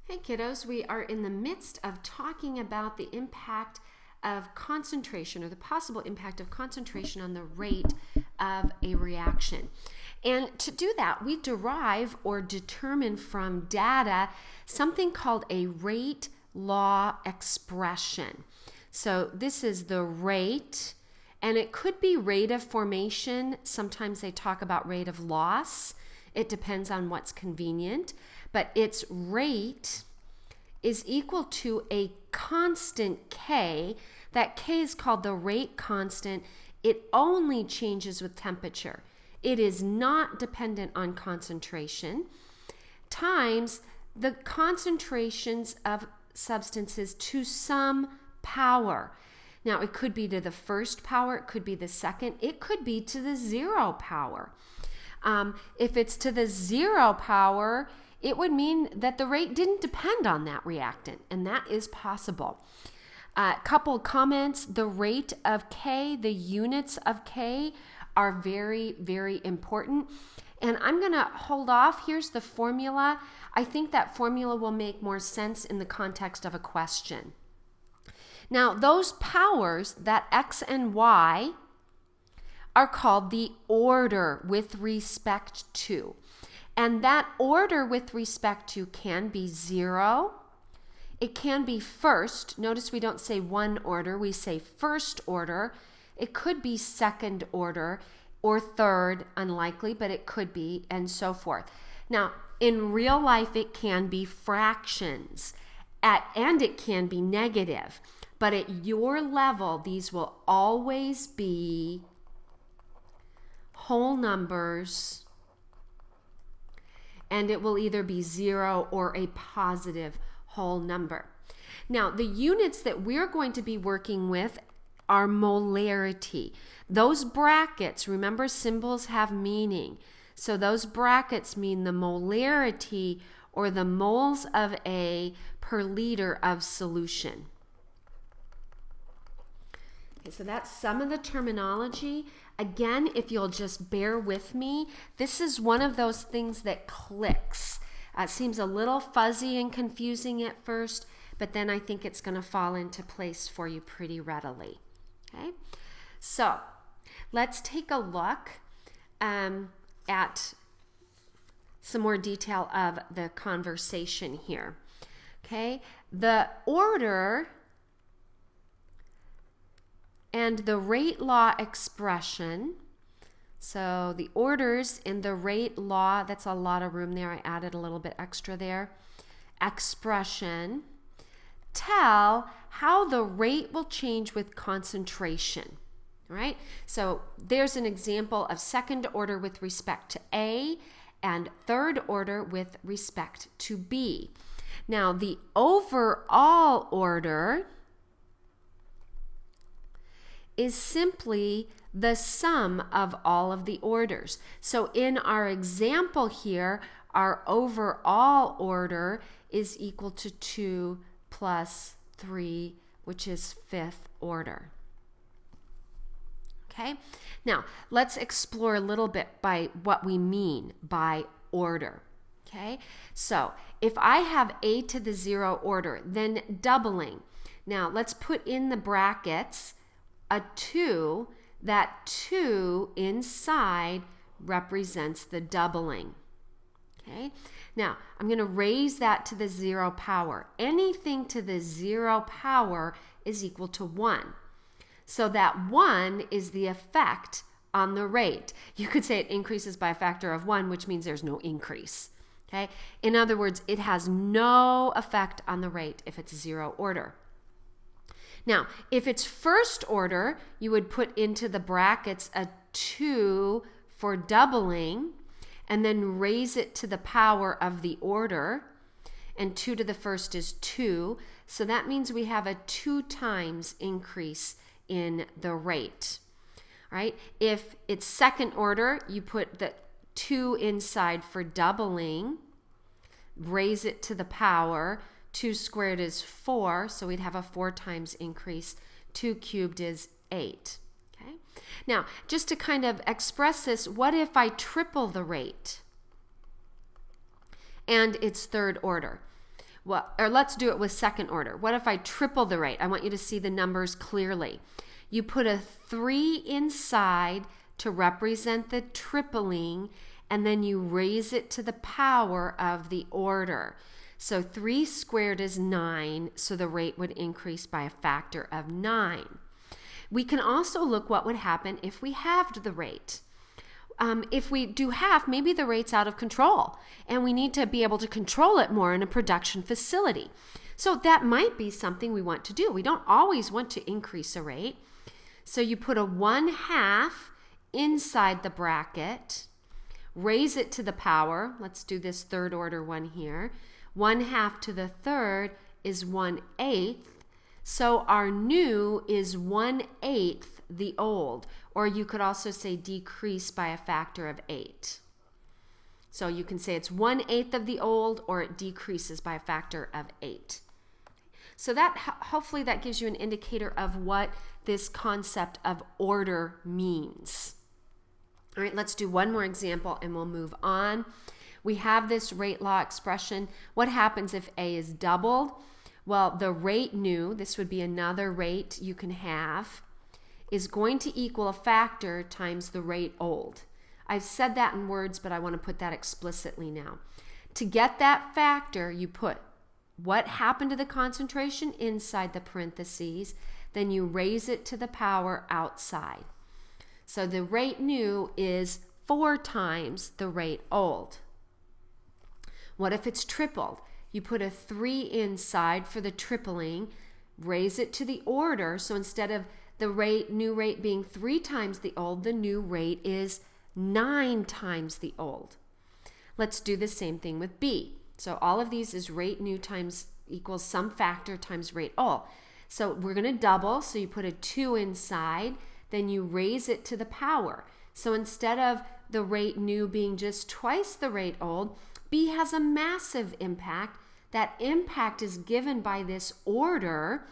Hey kiddos, we are in the midst of talking about the impact of concentration, or the possible impact of concentration on the rate of a reaction. And to do that, we derive or determine from data something called a rate law expression. So this is the rate, and it could be rate of formation. Sometimes they talk about rate of loss. It depends on what's convenient, but its rate is equal to a constant K. That K is called the rate constant. It only changes with temperature. It is not dependent on concentration, times the concentrations of substances to some power. Now, it could be to the first power, it could be the second, it could be to the zero power. If it's to the zero power, it would mean that the rate didn't depend on that reactant, and that is possible. Couple comments: the rate of K, the units of K are very, very important. And I'm going to hold off. Here's the formula. I think that formula will make more sense in the context of a question. Now, those powers, that X and Y, are called the order with respect to. And that order with respect to can be zero. It can be first. Notice we don't say one order, we say first order. It could be second order or third, unlikely, but it could be, and so forth. Now, in real life, it can be fractions, and it can be negative. But at your level, these will always be whole numbers, and it will either be zero or a positive whole number. Now, the units that we're going to be working with are molarity. Those brackets, remember, symbols have meaning. So those brackets mean the molarity, or the moles of A per liter of solution. Okay, so that's some of the terminology. Again, if you'll just bear with me, this is one of those things that clicks. It seems a little fuzzy and confusing at first, but then I think it's going to fall into place for you pretty readily. Okay, so let's take a look at some more detail of the conversation here. Okay, the order and the rate law expression. So the orders in the rate law, that's a lot of room there. I added a little bit extra there. Expression tell how the rate will change with concentration. All right? So there's an example of second order with respect to A and third order with respect to B. Now, the overall order is simply the sum of all of the orders. So in our example here, our overall order is equal to 2 plus 3, which is fifth order. Okay, now let's explore a little bit by what we mean by order. Okay, so if I have A to the 0 order, then doubling. Now let's put in the brackets a 2. That 2 inside represents the doubling. Okay, now I'm going to raise that to the 0 power. Anything to the 0 power is equal to 1. So that 1 is the effect on the rate. You could say it increases by a factor of 1, which means there's no increase. Okay, in other words, it has no effect on the rate if it's 0 order. Now, if it's first order, you would put into the brackets a 2 for doubling, and then raise it to the power of the order. And 2 to the first is 2. So that means we have a 2 times increase in the rate. All right? If it's second order, you put the 2 inside for doubling, raise it to the power. 2 squared is 4, so we'd have a 4 times increase. 2 cubed is 8. Okay? Now, just to kind of express this, what if I triple the rate and it's third order? Well, or let's do it with second order. What if I triple the rate? I want you to see the numbers clearly. You put a 3 inside to represent the tripling, and then you raise it to the power of the order. So 3 squared is 9, so the rate would increase by a factor of 9. We can also look what would happen if we halved the rate. If we do half, maybe the rate's out of control, and we need to be able to control it more in a production facility. So that might be something we want to do. We don't always want to increase a rate. So you put a 1/2 inside the bracket, raise it to the power. Let's do this third order one here. 1/2 to the third is 1/8. So our new is 1/8 the old, or you could also say decrease by a factor of 8. So you can say it's 1/8 of the old, or it decreases by a factor of 8. So that hopefully that gives you an indicator of what this concept of order means. All right, let's do one more example and we'll move on. We have this rate law expression. What happens if A is doubled? Well, the rate new, this would be another rate you can have, is going to equal a factor times the rate old. I've said that in words, but I want to put that explicitly now. To get that factor, you put what happened to the concentration inside the parentheses, then you raise it to the power outside. So the rate new is 4 times the rate old. What if it's tripled? You put a 3 inside for the tripling, raise it to the order, so instead of the new rate being 3 times the old, the new rate is 9 times the old. Let's do the same thing with B. So all of these is rate new times equals some factor times rate old. So we're going to double, so you put a 2 inside, then you raise it to the power. So instead of the rate new being just twice the rate old, B has a massive impact. That impact is given by this order,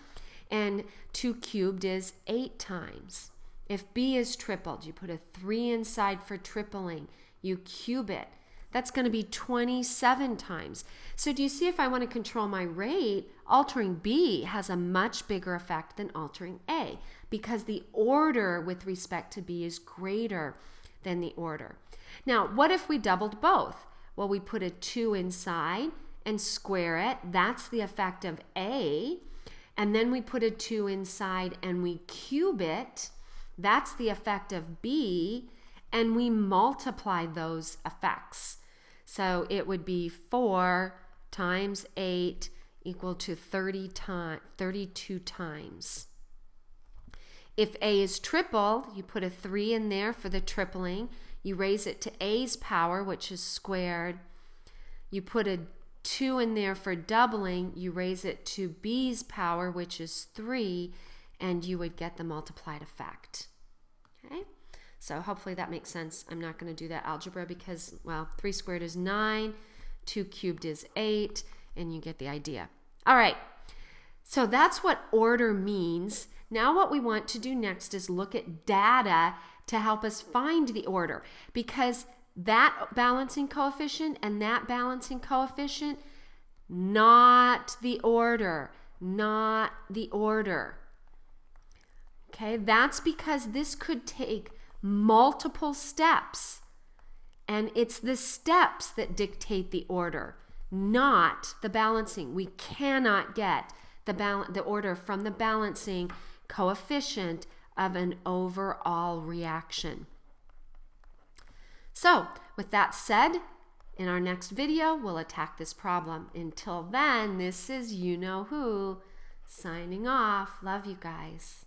and 2 cubed is 8 times. If B is tripled, you put a 3 inside for tripling, you cube it. That's going to be 27 times. So do you see, if I want to control my rate, altering B has a much bigger effect than altering A, because the order with respect to B is greater than the order. Now, what if we doubled both? Well, we put a 2 inside and square it. That's the effect of A. And then we put a 2 inside and we cube it. That's the effect of B. And we multiply those effects. So it would be 4 times 8 equal to 32 times. If A is tripled, you put a 3 in there for the tripling. You raise it to A's power, which is squared. You put a 2 in there for doubling. You raise it to B's power, which is 3, and you would get the multiplied effect. Okay? So hopefully that makes sense. I'm not going to do that algebra because, well, 3 squared is 9, 2 cubed is 8, and you get the idea. All right, so that's what order means. Now what we want to do next is look at data to help us find the order, because that balancing coefficient and that balancing coefficient, not the order, not the order. Okay, that's because this could take multiple steps, and it's the steps that dictate the order, not the balancing. We cannot get the order from the balancing coefficient of an overall reaction. So with that said, in our next video we'll attack this problem. Until then, this is you know who signing off. Love you guys.